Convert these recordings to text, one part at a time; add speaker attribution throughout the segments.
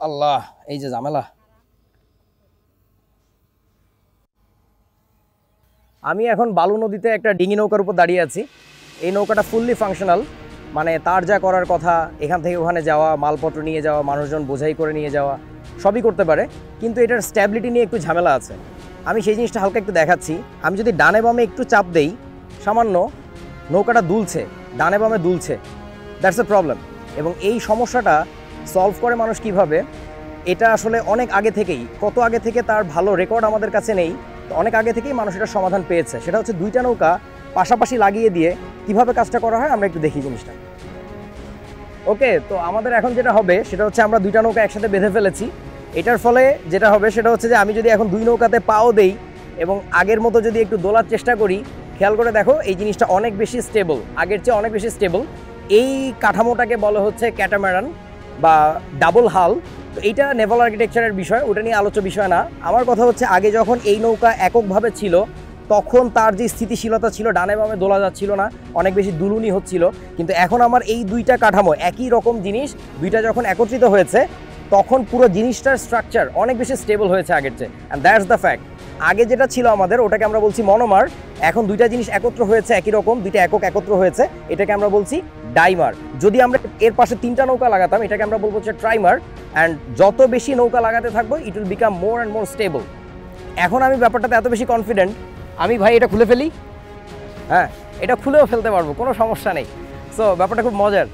Speaker 1: আল্লাহ, এই যে ঝামেলা। আমি এখন বালু নদীতে একটা ডিঙি নৌকার উপর দাঁড়িয়ে আছি। এই নৌকাটা ফুললি ফাংশনাল, মানে তার যা করার কথা, এখান থেকে ওখানে যাওয়া, মালপত্র নিয়ে যাওয়া, মানুষজন বোঝাই করে নিয়ে যাওয়া, সবই করতে পারে। কিন্তু এটার স্ট্যাবিলিটি নিয়ে একটু ঝামেলা আছে। আমি সেই জিনিসটা হালকা একটু দেখাচ্ছি। আমি যদি ডানে বামে একটু চাপ দেই, সামান্য নৌকাটা দুলছে, ডানে বামে দুলছে। That's a problem. এবং এই সমস্যাটা সলভ করে মানুষ কিভাবে, এটা আসলে অনেক আগে থেকেই, কত আগে থেকে তার ভালো রেকর্ড আমাদের কাছে নেই, তো অনেক আগে থেকেই মানুষ এটার সমাধান পেয়েছে। সেটা হচ্ছে দুইটা নৌকা পাশাপাশি লাগিয়ে দিয়ে কিভাবে কাজটা করা হয় আমরা একটু দেখি জিনিসটা। ওকে, তো আমাদের এখন যেটা হবে সেটা হচ্ছে আমরা দুইটা নৌকা একসাথে বেঁধে ফেলেছি। এটার ফলে যেটা হবে সেটা হচ্ছে যে আমি যদি এখন দুই নৌকাতে পাও দেই এবং আগের মতো যদি একটু দোলার চেষ্টা করি, খেয়াল করে দেখো এই জিনিসটা অনেক বেশি স্টেবল, আগের চেয়ে অনেক বেশি স্টেবল। এই কাঠামোটাকে বলা হচ্ছে ক্যাটামারান বা ডাবল হাল। তো এইটা নেভাল আর্কিটেকচারের বিষয়, ওটা নিয়ে আলোচ্য বিষয় না। আমার কথা হচ্ছে আগে যখন এই নৌকা এককভাবে ছিল তখন তার যে স্থিতিশীলতা ছিল, ডানে বামে দোলা যাচ্ছিল না, অনেক বেশি দুলুনি হচ্ছিল। কিন্তু এখন আমার এই দুইটা কাঠামো একই রকম জিনিস, দুইটা যখন একত্রিত হয়েছে তখন পুরো জিনিসটার স্ট্রাকচার অনেক বেশি স্টেবল হয়েছে আগের চেয়ে। And that's the fact. আগে যেটা ছিল আমাদের ওটাকে আমরা বলছি মনোমার, এখন দুইটা জিনিস একত্র হয়েছে একই রকম, দুইটা একক একত্র হয়েছে, এটাকে আমরা বলছি ডাইমার। যদি আমরা এর পাশে তিনটা নৌকা লাগাতাম এটাকে আমরা বলবো হচ্ছে ট্রাইমার। অ্যান্ড যত বেশি নৌকা লাগাতে থাকবো it will become more and more stable. এখন আমি ব্যাপারটাতে এত বেশি কনফিডেন্ট, আমি ভাই এটা খুলে ফেলি। হ্যাঁ, এটা খুলেও ফেলতে পারবো, কোনো সমস্যা নেই। সো ব্যাপারটা খুব মজার।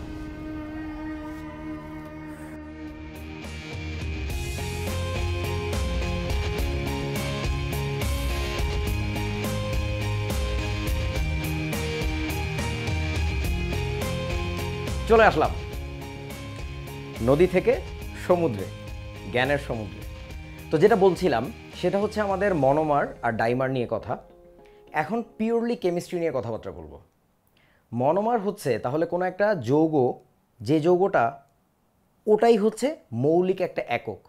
Speaker 1: চলে আসলাম নদী থেকে সমুদ্রে, জ্ঞানের সমুদ্রে। তো যেটা বলছিলাম সেটা হচ্ছে আমাদের মনোমার আর ডাইমার নিয়ে কথা। এখন পিওরলি কেমিস্ট্রি নিয়ে কথাবার্তা বলবো। মনোমার হচ্ছে তাহলে কোনো একটা যৌগ, যে যৌগটা ওটাই হচ্ছে মৌলিক একটা একক,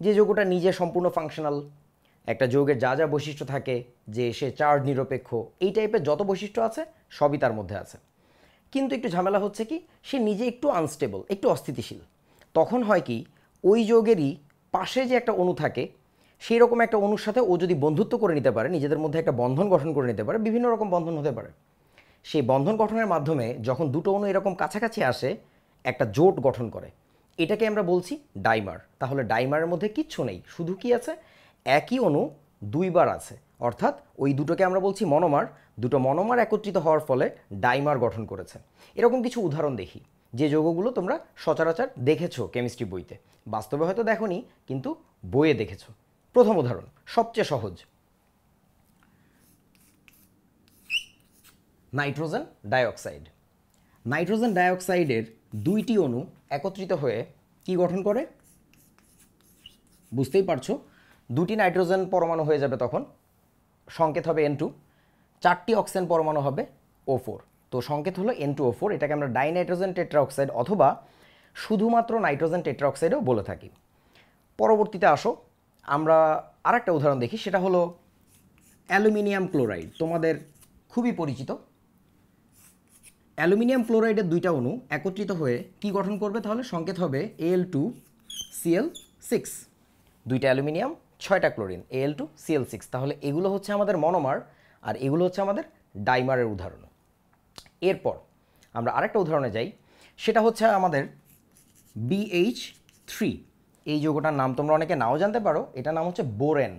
Speaker 1: যে যৌগটা নিজে সম্পূর্ণ ফাংশনাল, একটা যৌগের যা যা বৈশিষ্ট্য থাকে, যে সে চার্জ নিরপেক্ষ, এই টাইপের যত বৈশিষ্ট্য আছে সবই তার মধ্যে আছে। কিন্তু একটু ঝামেলা হচ্ছে কি, সে নিজে একটু আনস্টেবল, একটু অস্থিতিশীল। তখন হয় কি, ওই যৌগেরই পাশে যে একটা অণু থাকে সেই রকম একটা অণুর সাথে ও যদি বন্ধুত্ব করে নিতে পারে, নিজেদের মধ্যে একটা বন্ধন গঠন করে নিতে পারে, বিভিন্ন রকম বন্ধন হতে পারে, সেই বন্ধন গঠনের মাধ্যমে যখন দুটো অণু এরকম কাছাকাছি আসে একটা জোট গঠন করে, এটাকে আমরা বলছি ডাইমার। তাহলে ডাইমারের মধ্যে কিচ্ছু নেই, শুধু কি আছে, একই অণু দুইবার আছে, অর্থাৎ ওই দুটোকে আমরা বলছি মনোমার। দুটো মনোমার একত্রিত হওয়ার ফলে ডাইমার গঠন করেছে। এরকম কিছু উদাহরণ দেখি, যে যৌগগুলো তোমরা সচরাচর দেখেছো কেমিস্ট্রি বইতে, বাস্তবে হয়তো দেখোনি কিন্তু বইয়ে দেখেছো। প্রথম উদাহরণ সবচেয়ে সহজ, নাইট্রোজেন ডাইঅক্সাইড। নাইট্রোজেন ডাইঅক্সাইডের দুইটি অণু একত্রিত হয়ে কি গঠন করে, বুঝতেই পারছো, দুটি নাইট্রোজেন পরমাণু হয়ে যাবে, তখন সংকেত হবে N2, চারটি অক্সিজেন পরমাণু হবে O4। তো সংকেত হলো N2O4। এটাকে আমরা ডাইনাইট্রোজেন টেট্রাঅক্সাইড অথবা শুধুমাত্র নাইট্রোজেন টেট্রাঅক্সাইডও বলে থাকি। পরবর্তীতে আসো আমরা আরেকটা উদাহরণ দেখি, সেটা হলো অ্যালুমিনিয়াম ক্লোরাইড, তোমাদের খুবই পরিচিত। অ্যালুমিনিয়াম ক্লোরাইডের দুইটা অণু একত্রিত হয়ে কি গঠন করবে, তাহলে সংকেত হবে Al2Cl6। দুইটা অ্যালুমিনিয়াম, ছয়টা ক্লোরিন, Al2Cl6। তাহলে এগুলো হচ্ছে আমাদের মনোমার আর এগুলো হচ্ছে আমাদের ডাইমারের উদাহরণ। এরপর আমরা আরেকটা উদাহরণে যাই, সেটা হচ্ছে আমাদের BH3। এই যৌগটার নাম তোমরা অনেকে নাও জানতে পারো, এটার নাম হচ্ছে বোরেন।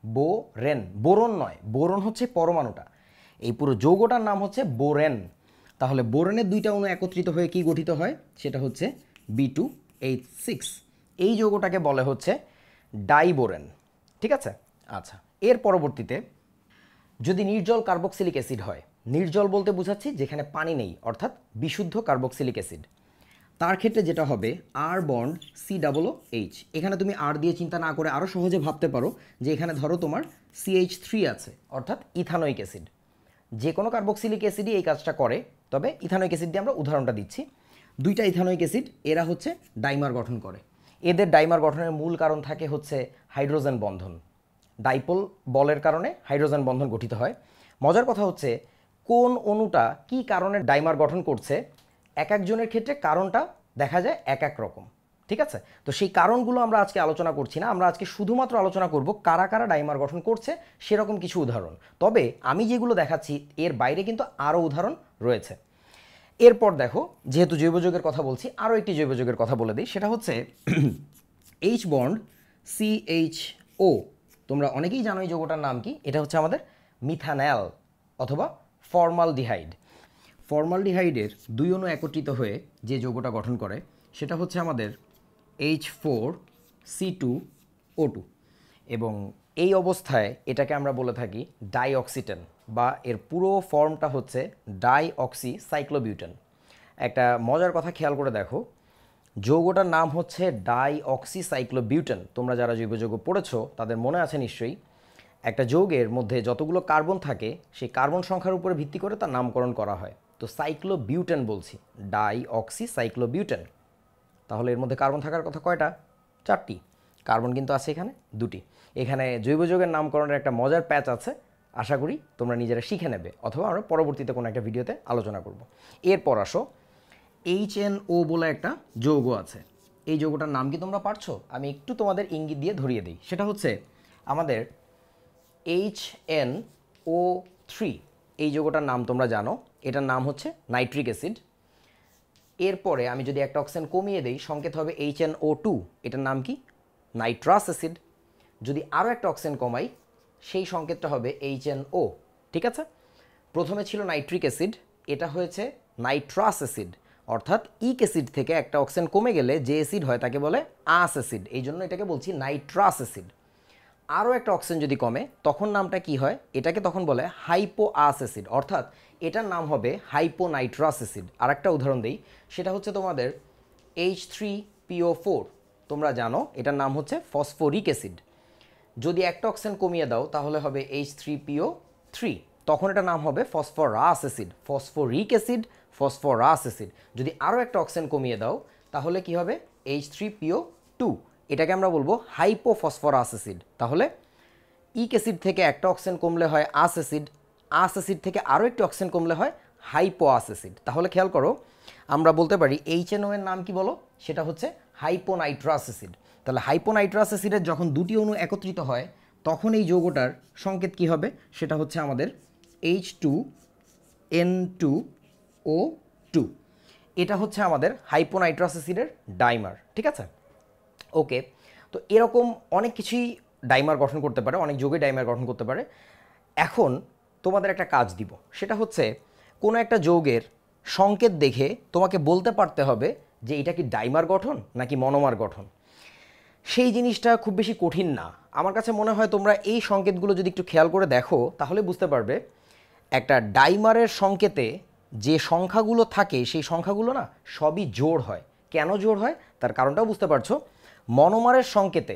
Speaker 1: বোরেন, বোরন নয়, বোরন হচ্ছে পরমাণুটা, এই পুরো যৌগটার নাম হচ্ছে বোরেন। তাহলে বোরেনের দুইটা অণু একত্রিত হয়ে কি গঠিত হয়, সেটা হচ্ছে B2H6। এই যৌগটাকে বলে হচ্ছে ডাইবোরেন। ঠিক আছে, আচ্ছা। এর পরবর্তীতে যদি নির্জল কার্বক্সিলিক অ্যাসিড হয়, নির্জল বলতে বোঝাচ্ছি যেখানে পানি নেই, অর্থাৎ বিশুদ্ধ কার্বক্সিলিক অ্যাসিড, তার ক্ষেত্রে যেটা হবে আর বন্ড COOH। এখানে তুমি আর দিয়ে চিন্তা না করে আরও সহজে ভাবতে পারো যে এখানে ধরো তোমার CH3 আছে, অর্থাৎ ইথানোয়িক অ্যাসিড। যে কোনো কার্বক্সিলিক অ্যাসিডই এই কাজটা করে, তবে ইথানোয়িক অ্যাসিড দিয়ে আমরা উদাহরণটা দিচ্ছি। দুইটা ইথানোয়িক অ্যাসিড, এরা হচ্ছে ডাইমার গঠন করে। এদের ডাইমার গঠনের মূল কারণ থাকে হচ্ছে হাইড্রোজেন বন্ধন। ডাইপোল বলের কারণে হাইড্রোজেন বন্ধন গঠিত হয়। মজার কথা হচ্ছে কোন অণুটা কি কারণে ডাইমার গঠন করছে, এক একজনের ক্ষেত্রে কারণটা দেখা যায় এক এক রকম। ঠিক আছে? তো সেই কারণগুলো আমরা আজকে আলোচনা করছি না, আমরা আজকে শুধুমাত্র আলোচনা করব কারা কারা ডাইমার গঠন করছে সেরকম কিছু উদাহরণ। তবে আমি যেগুলো দেখাচ্ছি এর বাইরে কিন্তু আরও উদাহরণ রয়েছে। এরপর দেখো, যেহেতু জৈব যৌগের কথা বলছি, আরও একটি জৈব যৌগের কথা বলে দিই, সেটা হচ্ছে এইচ বন্ড CHO। তোমরা অনেকেই জানো এই যৌগটার নাম কি, এটা হচ্ছে আমাদের মিথানল অথবা ফর্মালডিহাইড। ফর্মালডিহাইডের দুই অণু একত্রিত হয়ে যে যৌগটা গঠন করে সেটা হচ্ছে আমাদের H4C2O2, এবং এই অবস্থায় এটাকে আমরা বলে থাকি ডাইঅক্সিটেন, বা এর পুরো ফর্মটা হচ্ছে ডাইঅক্সিসাইক্লোবিউটেন। একটা মজার কথা খেয়াল করে দেখো, যৌগটার নাম হচ্ছে ডাইঅক্সিসাইক্লোবিউটেন। তোমরা যারা জৈব যৌগ পড়েছো তাদের মনে আছে নিশ্চয়ই, একটা যৌগের মধ্যে যতগুলো কার্বন থাকে সেই কার্বন সংখ্যার উপরে ভিত্তি করে তার নামকরণ করা হয়। তো সাইক্লোবিউটেন বলছি, ডাইঅক্সিসাইক্লোবিউটেন। তাহলে এর মধ্যে কার্বন থাকার কথা কয়টা? 4টি। কার্বন কিন্তু আছে এখানে 2টি। এখানে জৈব যৌগের নামকরণের একটা মজার প্যাচ আছে, আশা করি তোমরা নিজেরা শিখে নেবে, অথবা আমরা পরবর্তীতে কোনো একটা ভিডিওতে আলোচনা করব। এরপর আসো, HNO বলে একটা যৌগ আছে। এই যৌগটার নাম কি তোমরা পারছো? আমি একটু তোমাদের ইঙ্গিত দিয়ে ধরিয়ে দিই। সেটা হচ্ছে আমাদের HNO3। এই যৌগটার নাম তোমরা জানো, এটার নাম হচ্ছে নাইট্রিক অ্যাসিড। এরপরে আমি যদি একটা অক্সিজেন কমিয়ে দেই, সংকেত হবে HNO2, এটার নাম কি? Nitrous acid. যদি আরও একটা অক্সিজেন কমাই, সেই সংকেতটা হবে HNO। ঠিক আছে? প্রথমে ছিল নাইট্রিক অ্যাসিড, এটা হয়েছে নাইট্রাস অ্যাসিড, অর্থাৎ ইক অ্যাসিড থেকে একটা অক্সিজেন কমে গেলে যে অ্যাসিড হয় তাকে বলে আস অ্যাসিড, এই জন্য এটাকে বলছি নাইট্রাস অ্যাসিড। আরও একটা অক্সিজেন যদি কমে তখন নামটা কি হয়? এটাকে তখন বলে হাইপো আস অ্যাসিড, অর্থাৎ এটার নাম হবে হাইপোনাইট্রাস অ্যাসিড। আর একটা উদাহরণ দিই, সেটা হচ্ছে তোমাদের H3PO4। তোমরা জানো এটার নাম হচ্ছে ফসফরিক অ্যাসিড। যদি একটা অক্সিজেন কমিয়ে দাও তাহলে হবে H3PO3, তখন এটার নাম হবে phosphorus acid, phosphoric acid, phosphorus acid. যদি আরও একটা অক্সিজেন কমিয়ে দাও তাহলে কি হবে? H3PO2, এটাকে আমরা বলবো হাইপোফসফরাস অ্যাসিড। তাহলে ইক অ্যাসিড থেকে একটা অক্সিজেন কমলে হয় আস অ্যাসিড, আস অ্যাসিড থেকে আরও একটি অক্সিজেন কমলে হয় হাইপোআস অ্যাসিড। তাহলে খেয়াল করো, আমরা বলতে পারি HNO এর নাম কি বলো? সেটা হচ্ছে হাইপোনাইট্রাস অ্যাসিড। তাহলে হাইপোনাইট্রাস অ্যাসিডের যখন দুটি অণু একত্রিত হয় তখন এই যৌগটার সংকেত কি হবে? সেটা হচ্ছে আমাদের H2N2O2। এটা হচ্ছে আমাদের হাইপোনাইট্রাস অ্যাসিডের ডাইমার। ঠিক আছে? ওকে, তো এরকম অনেক কিছুই ডাইমার গঠন করতে পারে, অনেক যৌগে ডাইমার গঠন করতে পারে। এখন তোমাদের একটা কাজ দিব, সেটা হচ্ছে কোনো একটা যৌগের সংকেত দেখে তোমাকে বলতে পারতে হবে যে এটা কি ডাইমার গঠন নাকি মনোমার গঠন। সেই জিনিসটা খুব বেশি কঠিন না, আমার কাছে মনে হয় তোমরা এই সংকেতগুলো যদি একটু খেয়াল করে দেখো তাহলে বুঝতে পারবে একটা ডাইমারের সংকেতে যে সংখ্যাগুলো থাকে সেই সংখ্যাগুলো না সবই জোড় হয়। কেন জোড় হয় তার কারণটাও বুঝতে পারছো। মনোমারের সংকেতে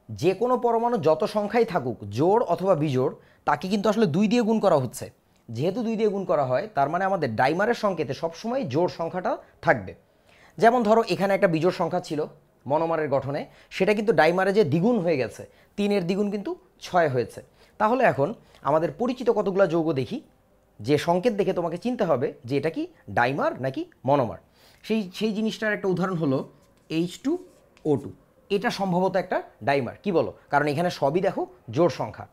Speaker 1: যে কোনো পরমাণু যত সংখ্যাই থাকুক, জোড় অথবা বিজোড়, তাকে কিন্তু আসলে 2 দিয়ে গুণ করা হচ্ছে। যেহেতু 2 দিয়ে গুণ করা হয় তার মানে আমাদের ডাইমারের সংকেতে সবসময় জোড় সংখ্যাটা থাকবে। যেমন ধরো এখানে একটা বিজোড় সংখ্যা ছিল মনোমারের গঠনে, সেটা কিন্তু ডাইমারে যে দ্বিগুণ হয়ে গেছে, 3-এর দ্বিগুণ কিন্তু 6 হয়েছে। তাহলে এখন আমাদের পরিচিত কতগুলো যৌগ দেখি, যে সংকেত দেখে তোমাকে চিনতে হবে যে এটা কি ডাইমার নাকি মনোমার। সেই জিনিসটার একটা উদাহরণ হলো H2O2। এটা সম্ভবত একটা ডাইমার, কি বলো? কারণ এখানে সবই দেখো জোড় সংখ্যা।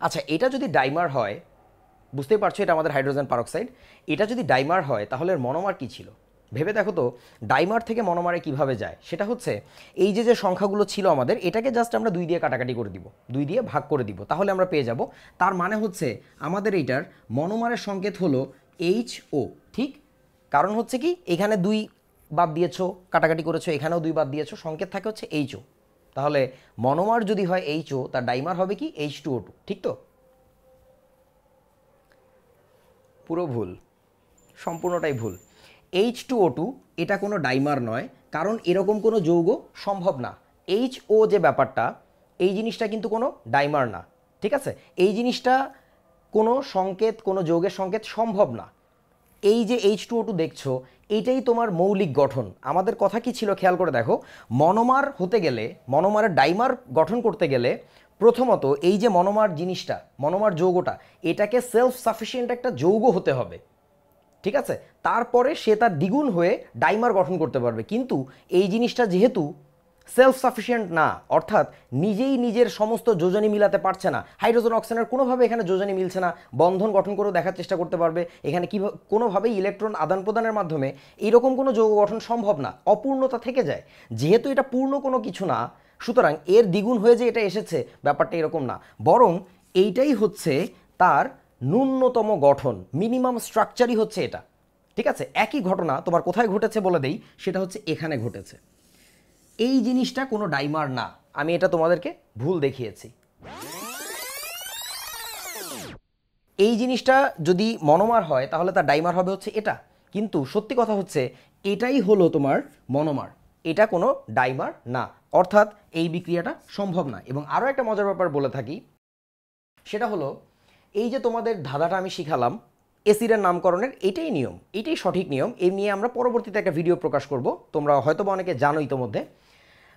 Speaker 1: আচ্ছা, এটা যদি ডাইমার হয়, বুঝতেই পারছো এটা আমাদের হাইড্রোজেন পারক্সাইড, এটা যদি ডাইমার হয় তাহলে এর মনোমার কী ছিল? ভেবে দেখো তো, ডাইমার থেকে মনোমারে কিভাবে যায়। সেটা হচ্ছে এই যে সংখ্যাগুলো ছিল আমাদের, এটাকে জাস্ট আমরা 2 দিয়ে কাটাকাটি করে দিব, 2 দিয়ে ভাগ করে দিব, তাহলে আমরা পেয়ে যাব। তার মানে হচ্ছে আমাদের এইটার মনোমারের সংকেত হলো HO। ঠিক, কারণ হচ্ছে কি এখানে 2 বাদ দিয়েছো, কাটাকাটি করেছো, এখানেও 2 বাদ দিয়েছো, সংকেত থাকে হচ্ছে HO। তাহলে মনোমার যদি হয় HO, তার ডাইমার হবে কি H2O2। ঠিক তো? পুরো ভুল, সম্পূর্ণটাই ভুল। H2O2 এটা কোনো ডাইমার নয়, কারণ এরকম কোনো যৌগ সম্ভব না। HO যে ব্যাপারটা, এই জিনিসটা কিন্তু কোনো ডাইমার না। ঠিক আছে? এই জিনিসটা কোনো সংকেত, কোনো যৌগের সংকেত সম্ভব না। এই যে H2O2 দেখছো, এইটাই তোমার মৌলিক গঠন। আমাদের কথা কি ছিল খেয়াল করে দেখো, মনোমার হতে গেলে, মনোমারের ডাইমার গঠন করতে গেলে প্রথমত এই যে মনোমার জিনিসটা, মনোমার যৌগটা, এটাকে সেলফ সাফিসিয়েন্ট একটা যৌগ হতে হবে। ঠিক আছে, তারপরে সে তার দ্বিগুণ হয়ে ডাইমার গঠন করতে পারবে। কিন্তু এই জিনিসটা যেহেতু সেলফ সাফিসিয়েন্ট না, অর্থাৎ নিজেই নিজের সমস্ত যোজনী মিলাতে পারছে না, হাইড্রোজেন অক্সিজেনের কোনোভাবে এখানে যোজনী মিলছে না, বন্ধন গঠন করেও দেখার চেষ্টা করতে পারবে এখানে কীভাবে কোনোভাবেই ইলেকট্রন আদান প্রদানের মাধ্যমে এইরকম কোনো যৌগ গঠন সম্ভব না, অপূর্ণতা থেকে যায়। যেহেতু এটা পূর্ণ কোনো কিছু না, সুতরাং এর দ্বিগুণ হয়ে যে এটা এসেছে ব্যাপারটা এরকম না, বরং এইটাই হচ্ছে তার ন্যূনতম গঠন, মিনিমাম স্ট্রাকচারই হচ্ছে এটা। ঠিক আছে, একই ঘটনা তোমার কোথায় ঘটেছে বলে দেই, সেটা হচ্ছে এখানে ঘটেছে। এই জিনিসটা কোনো ডাইমার না, আমি এটা তোমাদেরকে ভুল দেখিয়েছি। এই জিনিসটা যদি মনোমার হয় তাহলে তার ডাইমার হবে হচ্ছে এটা, কিন্তু সত্যি কথা হচ্ছে এটাই হলো তোমার মনোমার, এটা কোনো ডাইমার না, অর্থাৎ এই বিক্রিয়াটা সম্ভব না। এবং আরও একটা মজার ব্যাপার বলে থাকি, সেটা হলো এই যে তোমাদের ধাঁধাটা আমি শিখালাম অ্যাসিডের নামকরণের, এটাই নিয়ম, এটাই সঠিক নিয়ম। এই নিয়ে আমরা পরবর্তীতে একটা ভিডিও প্রকাশ করব, তোমরা হয়তো বা অনেকে জানো ইতোমধ্যে।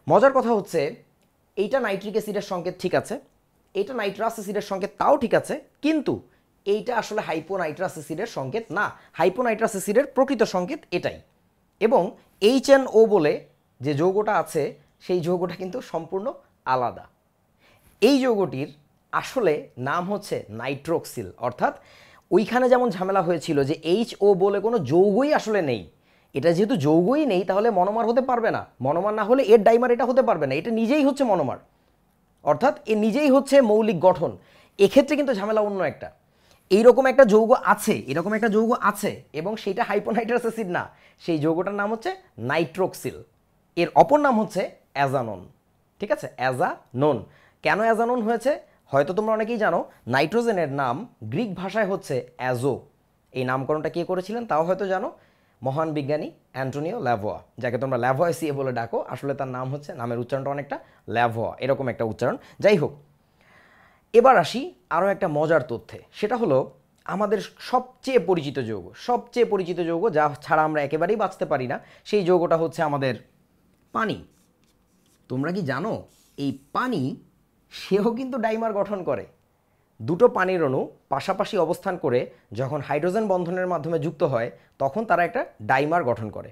Speaker 1: মজার কথা হচ্ছে এইটা নাইট্রিক অ্যাসিডের সংকেত, ঠিক আছে, এইটা নাইট্রাস অ্যাসিডের সংকেত, তাও ঠিক আছে, কিন্তু এইটা আসলে হাইপোনাইট্রাস অ্যাসিডের সংকেত না। হাইপোনাইট্রাস অ্যাসিডের প্রকৃত সংকেত এটাই। এবং HNO বলে যে যৌগটা আছে সেই যৌগটা কিন্তু সম্পূর্ণ আলাদা। এই যৌগটির আসলে নাম হচ্ছে নাইট্রোক্সিল, অর্থাৎ ওইখানে যেমন ঝামেলা হয়েছিল যে HO বলে কোনো যৌগই আসলে নেই, এটা যেহেতু যৌগই নেই তাহলে মনোমার হতে পারবে না, মনোমার না হলে এর ডাইমার এটা হতে পারবে না, এটা নিজেই হচ্ছে মনোমার, অর্থাৎ এ নিজেই হচ্ছে মৌলিক গঠন। এক্ষেত্রে কিন্তু ঝামেলা অন্য একটা, এইরকম একটা যৌগ আছে, এরকম একটা যৌগ আছে এবং সেইটা হাইপোনাইট্রাস অ্যাসিড না, সেই যৌগটার নাম হচ্ছে নাইট্রোক্সিল, এর অপর নাম হচ্ছে অ্যাজানোন। ঠিক আছে, অ্যাজানোন। কেন অ্যাজানোন হয়েছে হয়তো তোমরা অনেকেই জানো, নাইট্রোজেনের নাম গ্রিক ভাষায় হচ্ছে অ্যাজো, এই নামকরণটা কে করেছিলেন তাও হয়তো জানো, মহান বিজ্ঞানী অ্যান্টোনিও ল্যাভোয়া, যাকে তোমরা ল্যাভোয়াসিয়ে বলে ডাকো, আসলে তার নাম হচ্ছে, নামের উচ্চারণটা অনেকটা ল্যাভোয়া, এরকম একটা উচ্চারণ। যাই হোক, এবার আসি আরও একটা মজার তথ্যে, সেটা হলো আমাদের সবচেয়ে পরিচিত যৌগ, সবচেয়ে পরিচিত যৌগ যা ছাড়া আমরা একেবারেই বাঁচতে পারি না, সেই যৌগটা হচ্ছে আমাদের পানি। তোমরা কি জানো এই পানি সেও কিন্তু ডাইমার গঠন করে। দুটো পানির অণু পাশাপাশি অবস্থান করে যখন হাইড্রোজেন বন্ধনের মাধ্যমে যুক্ত হয় তখন তারা একটা ডাইমার গঠন করে।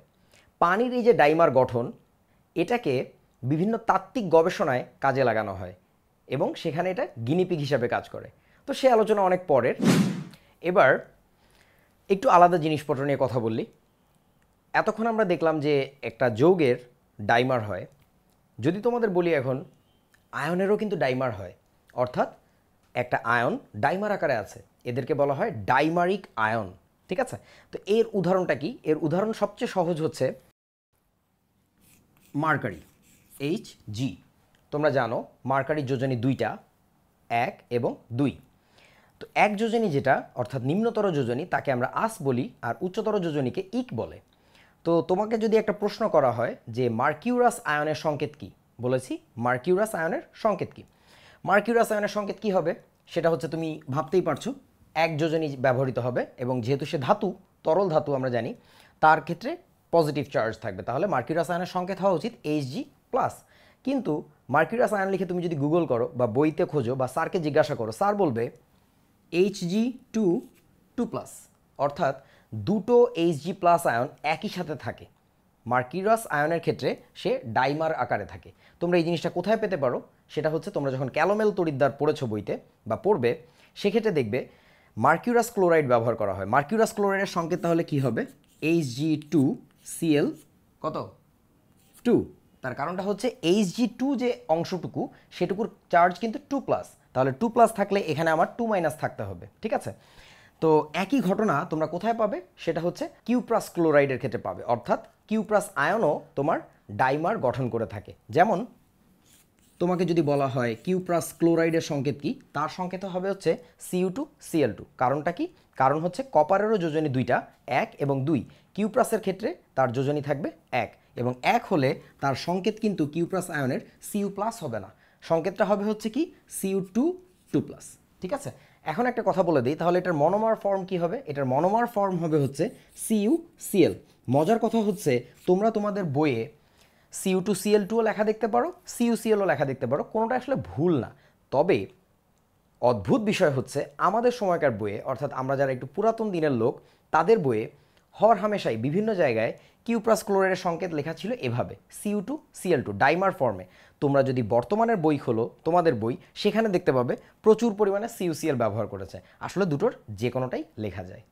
Speaker 1: পানির এই যে ডাইমার গঠন, এটাকে বিভিন্ন তাত্ত্বিক গবেষণায় কাজে লাগানো হয় এবং সেখানে এটা গিনিপিগ হিসাবে কাজ করে। তো সে আলোচনা অনেক পরের। এবার একটু আলাদা জিনিসপত্র নিয়ে কথা বললি। এতক্ষণ আমরা দেখলাম যে একটা যৌগের ডাইমার হয়, যদি তোমাদের বলি এখন আয়নেরও কিন্তু ডাইমার হয়, অর্থাৎ একটা আয়ন ডাইমার আকারে আছে, এদেরকে বলা হয় ডাইমারিক আয়ন। ঠিক আছে, তো এর উদাহরণটা কি? এর উদাহরণ সবচেয়ে সহজ হচ্ছে মার্কারি, Hg। তোমরা জানো মার্কারির যোজনী দুইটা, 1 এবং 2। তো এক যোজনী যেটা অর্থাৎ নিম্নতর যোজনী তাকে আমরা আস বলি, আর উচ্চতর যোজনীকে ইক বলে। তো তোমাকে যদি একটা প্রশ্ন করা হয় যে মার্কিউরাস আয়নের সংকেত কি, বলেছি মার্কিউরাস আয়নের সংকেত কি, মার্কিউরাস আয়নের সংকেত কি হবে সেটা হচ্ছে তুমি ভাবতেই পারছো, এক যোজনী ব্যবহৃত হবে এবং যেহেতু সে ধাতু, তরল ধাতু আমরা জানি, তার ক্ষেত্রে পজিটিভ চার্জ থাকবে, তাহলে মার্কিউরাস আয়নের সংকেত হওয়া উচিত Hg+। কিন্তু মার্কিউরাস আয়ন লিখে তুমি যদি গুগল করো বা বইতে খোঁজো বা স্যারকে জিজ্ঞাসা করো, স্যার বলবে Hg2+, অর্থাৎ দুটো Hg+ আয়ন একই সাথে থাকে। মার্কিউরাস আয়নের ক্ষেত্রে সে ডাইমার আকারে থাকে। তোমরা এই জিনিসটা কোথায় পেতে পারো, সেটা হচ্ছে তোমরা যখন ক্যালোমেল তড়িৎদ্বার পড়েছো বইতে বা পড়বে, সেক্ষেত্রে দেখবে মার্কিউরাস ক্লোরাইড ব্যবহার করা হয়। মার্কিউরাস ক্লোরাইডের সংকেত তাহলে কি হবে? Hg2Cl কত 2। তার কারণটা হচ্ছে Hg2 যে অংশটুকু সেটুকুর চার্জ কিন্তু 2+, তাহলে 2+ থাকলে এখানে আমার 2- থাকতে হবে। ঠিক আছে, তো একই ঘটনা তোমরা কোথায় পাবে, সেটা হচ্ছে কিউপ্রাস ক্লোরাইডের ক্ষেত্রে পাবে, অর্থাৎ কিউপ্রাস আয়নও তোমার ডাইমার গঠন করে থাকে। যেমন তোমাকে যদি বলা হয় কিউপ্রাস ক্লোরাইডের সংকেত কি, তার সংকেত হবে হচ্ছে Cu2Cl2। কারণটা কি? কারণ হচ্ছে কপারেরও যোজনী দুইটা, 1 এবং 2। কিউপ্রাসের ক্ষেত্রে তার যোজনী থাকবে 1 এবং 1 হলে তার সংকেত কিন্তু কিউপ্রাস আয়নের Cu+ হবে না, সংকেতটা হবে হচ্ছে কি Cu2+। ঠিক আছে, এখন একটা কথা বলে দিই, তাহলে এটার মনোমার ফর্ম কি হবে? এটার মনোমার ফর্ম হবে হচ্ছে CuCl। মজার কথা হচ্ছে তোমরা তোমাদের বইয়ে Cu2Cl2ও লেখা দেখতে পারো, CuClও লেখা দেখতে পারো, কোনোটা আসলে ভুল না। তবে অদ্ভুত বিষয় হচ্ছে আমাদের সময়কার বইয়ে, অর্থাৎ আমরা যারা একটু পুরাতন দিনের লোক, তাদের বইয়ে হর হামেশাই বিভিন্ন জায়গায় কিউপ্রাস ক্লোরাইডের সংকেত লেখা ছিল এভাবে Cu2Cl2 ডাইমার ফর্মে। তোমরা যদি বর্তমানের বই খোলো, তোমাদের বই, সেখানে দেখতে পাবে প্রচুর পরিমাণে CuCl ব্যবহার করেছে। আসলে দুটোর যে কোনোটাই লেখা যায়।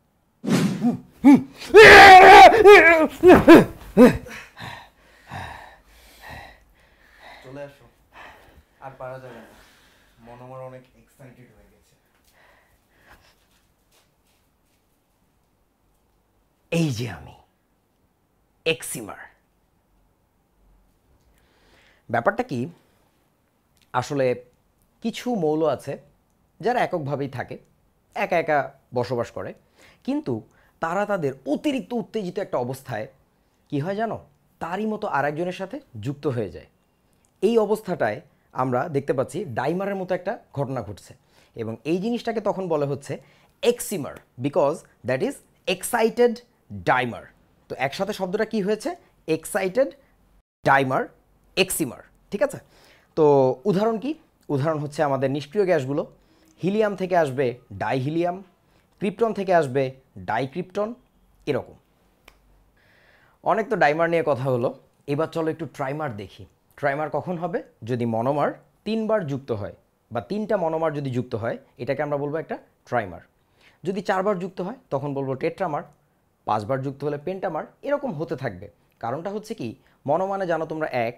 Speaker 2: চলে আসো, আর পারা যাবে না, মন আমার অনেক এক্সাইটেড হয়ে গেছে।
Speaker 1: এই যে আমি এক্সিমার। ব্যাপারটা কি, আসলে কিছু মৌল আছে যারা এককভাবেই থাকে, একা একা বসবাস করে, কিন্তু তারা তাদের অতিরিক্ত উত্তেজিত একটা অবস্থায় কি হয় জানো, তারই মতো আরেকজনের সাথে যুক্ত হয়ে যায়। এই অবস্থাটায় আমরা দেখতে পাচ্ছি ডাইমারের মতো একটা ঘটনা ঘটছে, এবং এই জিনিসটাকে তখন বলে হচ্ছে excimer, because that is excited dimer. তো একসাথে শব্দটা কি হয়েছে, এক্সাইটেড ডাইমার, এক্সিমার। ঠিক আছে, তো উদাহরণ কি, উদাহরণ হচ্ছে আমাদের নিষ্ক্রিয় গ্যাসগুলো। হিলিয়াম থেকে আসবে ডাইহিলিয়াম, ক্রিপ্টন থেকে আসবে ডাইক্রিপ্টন, এরকম। অনেক তো ডাইমার নিয়ে কথা হলো, এবার চলো একটু ট্রাইমার দেখি। ট্রাইমার কখন হবে, যদি মনোমার 3বার যুক্ত হয়, বা 3টা মনোমার যদি যুক্ত হয়, এটাকে আমরা বলবো একটা ট্রাইমার। যদি 4বার যুক্ত হয় তখন বলবো টেট্রামার, 5বার যুক্ত হলে পেন্টামার, এরকম হতে থাকবে। কারণটা হচ্ছে কি, মনো মানে জানো তোমরা এক,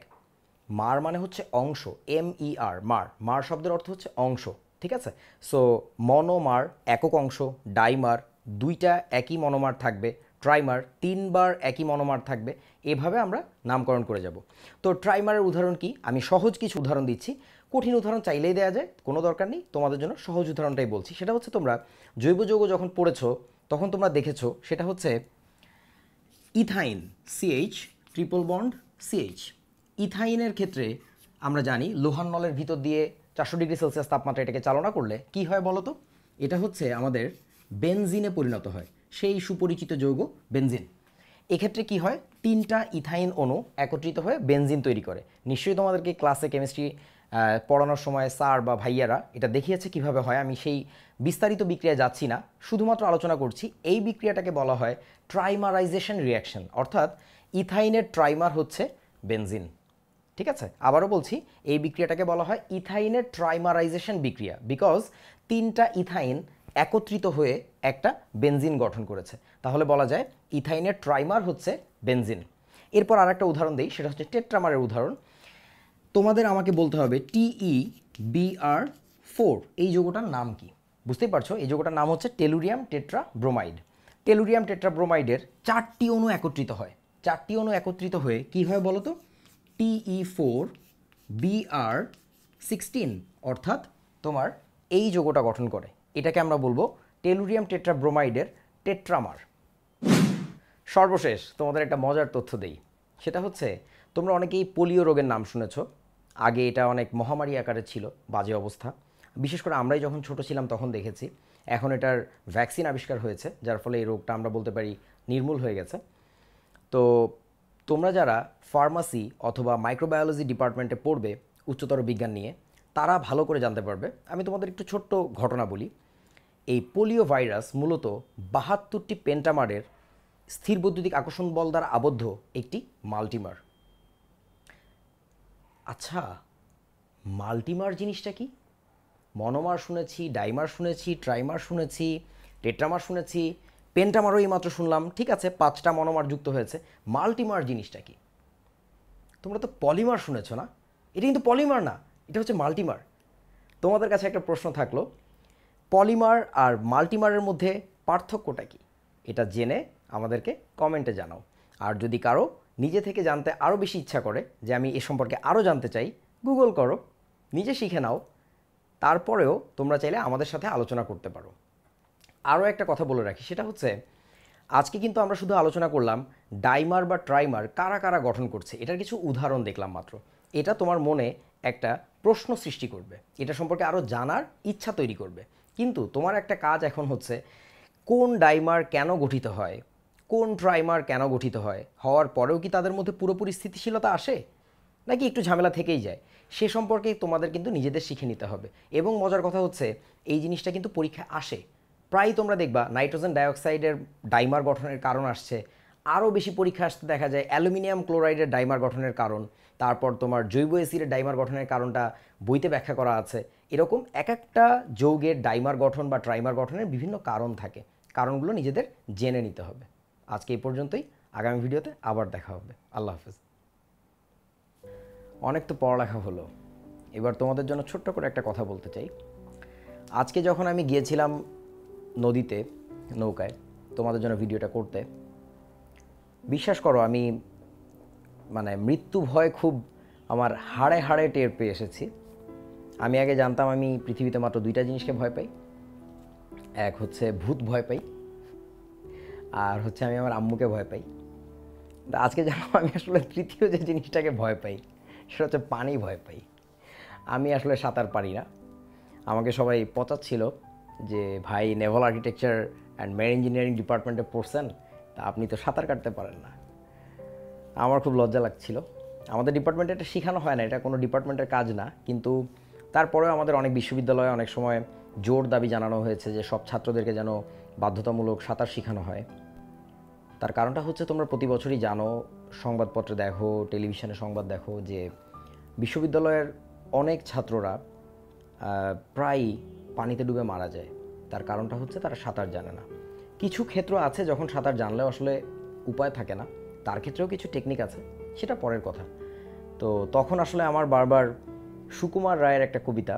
Speaker 1: মার মানে হচ্ছে অংশ, MER, মার, মার শব্দের অর্থ হচ্ছে অংশ। ঠিক আছে, সো মনোমার একক অংশ, ডাইমার 2টা একই মনোমার থাকবে, ট্রাইমার 3বার একই মনোমার থাকবে, এভাবে আমরা নামকরণ করে যাব। তো ট্রাইমারের উদাহরণ কি, আমি সহজ কিছু উদাহরণ দিচ্ছি, কঠিন উদাহরণ চাইলেই দেওয়া যায়, কোনো দরকার নেই, তোমাদের জন্য সহজ উদাহরণটাই বলছি। সেটা হচ্ছে তোমরা জৈব যৌগ যখন পড়েছো তখন তোমরা দেখেছো, সেটা হচ্ছে ethyne CH triple bond CH। ইথাইনের ক্ষেত্রে আমরা জানি লোহার নলের ভিতর দিয়ে 400 ডিগ্রি সেলসিয়াস তাপমাত্রা এটাকে চালনা করলে কি হয় বলো তো, এটা হচ্ছে আমাদের বেনজিনে পরিণত হয়, সেই সুপরিচিত যৌগ বেনজিন। এক্ষেত্রে কি হয়, 3টা ইথাইন অণু একত্রিত হয়ে বেনজিন তৈরি করে। নিশ্চয়ই তোমাদেরকে ক্লাসে কেমিস্ট্রি পড়ানোর সময় স্যার বা ভাইয়ারা এটা দেখিয়েছে কিভাবে হয়, আমি সেই বিস্তারিত বিক্রিয়া যাচ্ছি না, শুধুমাত্র আলোচনা করছি। এই বিক্রিয়াটাকে বলা হয় ট্রাইমারাইজেশন রিঅ্যাকশন, অর্থাৎ ইথাইনের ট্রাইমার হচ্ছে বেনজিন। ঠিক আছে, আবারও বলছি, এই বিক্রিয়াটাকে বলা হয় ইথাইনের ট্রাইমারাইজেশন বিক্রিয়া, বিকজ 3টা ইথাইন একত্রিত হয়ে একটা বেনজিন গঠন করেছে। তাহলে বলা যায় ইথাইনের ট্রাইমার হচ্ছে বেনজিন। এরপর আরেকটা উদাহরণ দিই, সেটা হচ্ছে টেট্রামারের উদাহরণ। তোমাদের আমাকে বলতে হবে TeBr4 এই যৌগটার নাম কি। বুঝতেই পারছো, এই যৌগটার নাম হচ্ছে টেলুরিয়াম টেট্রাব্রোমাইড। টেলুরিয়াম টেট্রাব্রোমাইডের 4টি অণু একত্রিত হয়, 4টি অণু একত্রিত হয়ে কি হয় বলো তো, Te4Br16, অর্থাৎ তোমার এই যৌগটা গঠন করে। এটাকে আমরা বলবো টেলুরিয়াম টেট্রাব্রোমাইডের টেট্রামার। সর্বশেষ তোমাদের একটা মজার তথ্য দেই, সেটা হচ্ছে তোমরা অনেকেই পোলিও রোগের নাম শুনেছো। আগে এটা অনেক মহামারী আকারে ছিল, বাজে অবস্থা, বিশেষ করে আমরাই যখন ছোট ছিলাম তখন দেখেছি। এখন এটার ভ্যাকসিন আবিষ্কার হয়েছে, যার ফলে এই রোগটা আমরা বলতে পারি নির্মূল হয়ে গেছে। তো তোমরা যারা ফার্মাসি অথবা মাইক্রোবায়োলজি ডিপার্টমেন্টে পড়বে উচ্চতর বিজ্ঞান নিয়ে, তারা ভালো করে জানতে পারবে। আমি তোমাদের একটু ছোট্ট ঘটনা বলি। এই পোলিও ভাইরাস মূলত 72টি পেন্টামারের স্থির বৈদ্যুতিক আকর্ষণ বল দ্বারা আবদ্ধ একটি মাল্টিমার। আচ্ছা, মাল্টিমার জিনিসটা কি? মনোমার শুনেছি, ডাইমার শুনেছি, ট্রাইমার শুনেছি, টেট্রামার শুনেছি, পেন্টামারও এইমাত্র শুনলাম। ঠিক আছে, 5টা মনোমার যুক্ত হয়েছে। মাল্টিমার জিনিসটা কি? তোমরা তো পলিমার শুনেছো না? এটা কিন্তু পলিমার না, এটা হচ্ছে মাল্টিমার। তোমাদের কাছে একটা প্রশ্ন থাকলো, পলিমার আর মাল্টিমারের মধ্যে পার্থক্যটা কি? এটা জেনে আমাদেরকে কমেন্টে জানাও। আর যদি কারো নিজে থেকে জানতে আরও বেশি ইচ্ছা করে যে আমি এ সম্পর্কে আরও জানতে চাই, গুগল করো, নিজে শিখে নাও, তারপরেও তোমরা চাইলে আমাদের সাথে আলোচনা করতে পারো। আরও একটা কথা বলে রাখি, সেটা হচ্ছে আজকে কিন্তু আমরা শুধু আলোচনা করলাম ডাইমার বা ট্রাইমার কারা কারা গঠন করছে, এটার কিছু উদাহরণ দেখলাম মাত্র। এটা তোমার মনে একটা প্রশ্ন সৃষ্টি করবে, এটা সম্পর্কে আরও জানার ইচ্ছা তৈরি করবে। কিন্তু তোমার একটা কাজ এখন হচ্ছে, কোন ডাইমার কেন গঠিত হয়, কোন ট্রাইমার কেন গঠিত হয়, হওয়ার পরেও কি তাদের মধ্যে পুরোপুরি স্থিতিশীলতা আসে নাকি একটু ঝামেলা থেকেই যায়, সে সম্পর্কে তোমাদের কিন্তু নিজেদের শিখে নিতে হবে। এবং মজার কথা হচ্ছে এই জিনিসটা কিন্তু পরীক্ষায় আসে। প্রায় তোমরা দেখবা নাইট্রোজেন ডাইঅক্সাইডের ডাইমার গঠনের কারণ আসছে, আরও বেশি পরীক্ষা আসতে দেখা যায় অ্যালুমিনিয়াম ক্লোরাইডের ডাইমার গঠনের কারণ, তারপর তোমার জৈব অ্যাসিডের ডাইমার গঠনের কারণটা বইতে ব্যাখ্যা করা আছে। এরকম এক একটা যৌগের ডাইমার গঠন বা ট্রাইমার গঠনের বিভিন্ন কারণ থাকে, কারণগুলো নিজেদের জেনে নিতে হবে। আজকে এই পর্যন্তই, আগামী ভিডিওতে আবার দেখা হবে। আল্লাহ হাফেজ। অনেক তো পড়ালেখা হলো, এবার তোমাদের জন্য ছোট্ট করে একটা কথা বলতে চাই। আজকে যখন আমি গিয়েছিলাম নদীতে নৌকায় তোমাদের জন্য ভিডিওটা করতে, বিশ্বাস করো আমি মানে মৃত্যু ভয় খুব আমার হাড়ে হাড়ে টের পেয়ে এসেছি। আমি আগে জানতাম আমি পৃথিবীতে মাত্র দুইটা জিনিসকে ভয় পাই, এক হচ্ছে ভূত ভয় পাই, আর হচ্ছে আমি আমার আম্মুকে ভয় পাই। আজকে জানো আমি আসলে তৃতীয় যে জিনিসটাকে ভয় পাই সেটা হচ্ছে পানি ভয় পাই। আমি আসলে সাঁতার পারি না। আমাকে সবাই পচাচ্ছিল যে ভাই Naval architecture and marine engineering ডিপার্টমেন্টে পড়ছেন, তা আপনি তো সাঁতার কাটতে পারেন না। আমার খুব লজ্জা লাগছিল। আমাদের ডিপার্টমেন্টে এটা শেখানো হয় না, এটা কোনো ডিপার্টমেন্টের কাজ না, কিন্তু তারপরেও আমাদের অনেক বিশ্ববিদ্যালয়ে অনেক সময় জোর দাবি জানানো হয়েছে যে সব ছাত্রদেরকে যেন বাধ্যতামূলক সাঁতার শেখানো হয়। তার কারণটা হচ্ছে তোমরা প্রতি বছরই জানো, সংবাদপত্রে দেখো, টেলিভিশনে সংবাদ দেখো যে বিশ্ববিদ্যালয়ের অনেক ছাত্ররা প্রায়ই পানিতে ডুবে মারা যায়। তার কারণটা হচ্ছে তারা সাঁতার জানে না। কিছু ক্ষেত্র আছে যখন সাঁতার জানলেও আসলে উপায় থাকে না, তার ক্ষেত্রেও কিছু টেকনিক আছে, সেটা পরের কথা। তো তখন আসলে আমার বারবার সুকুমার রায়ের একটা কবিতা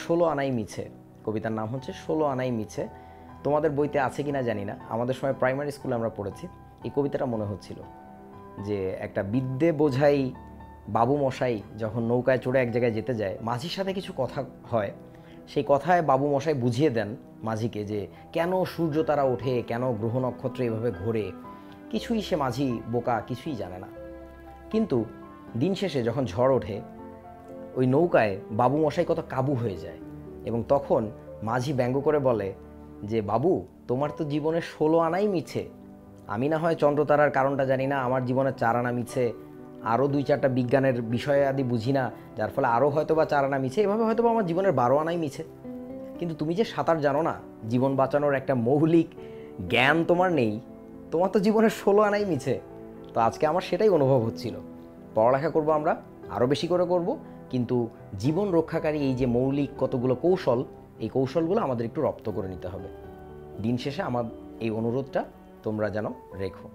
Speaker 1: 16 আনাই মিছে, কবিতার নাম হচ্ছে 16 আনাই মিছে, তোমাদের বইতে আছে কিনা জানি না, আমাদের সময় প্রাইমারি স্কুলে আমরা পড়েছি। এই কবিতাটা মনে হচ্ছিল যে একটা বিদ্যে বোঝাই বাবু মশাই যখন নৌকায় চড়ে এক জায়গায় যেতে যায়, মাঝির সাথে কিছু কথা হয়, সেই কথায় বাবু মশাই বুঝিয়ে দেন মাঝিকে যে কেন সূর্য তারা ওঠে, কেন গ্রহ নক্ষত্র এভাবে ঘোরে, কিছুই সে মাঝি বোকা, কিছুই জানে না। কিন্তু দিন শেষে যখন ঝড় ওঠে, ওই নৌকায় বাবু মশাই কত কাবু হয়ে যায়, এবং তখন মাঝি ব্যঙ্গ করে বলে যে বাবু তোমার তো জীবনে 16 আনাই মিছে, আমি না হয় চন্দ্রতারার কারণটা জানি না, আমার জীবনে 4 আনা মিছে, আরও 2-4টা বিজ্ঞানের বিষয় আদি বুঝি না, যার ফলে আরও হয়তো বা 4 আনা মিছে, এভাবে হয়তো বা আমার জীবনের 12 আনাই মিছে। কিন্তু তুমি যে সাঁতার জানো না, জীবন বাঁচানোর একটা মৌলিক জ্ঞান তোমার নেই, তোমার তো জীবনের 16 আনাই মিছে। তো আজকে আমার সেটাই অনুভব হচ্ছিল। পড়ালেখা করব আমরা, আরও বেশি করে করব, কিন্তু জীবন রক্ষাকারী এই যে মৌলিক কতগুলো কৌশল, এই কৌশলগুলো আমাদের একটু রপ্ত করে নিতে হবে। দিন শেষে আমার এই অনুরোধটা তোমরা যেন রেখো।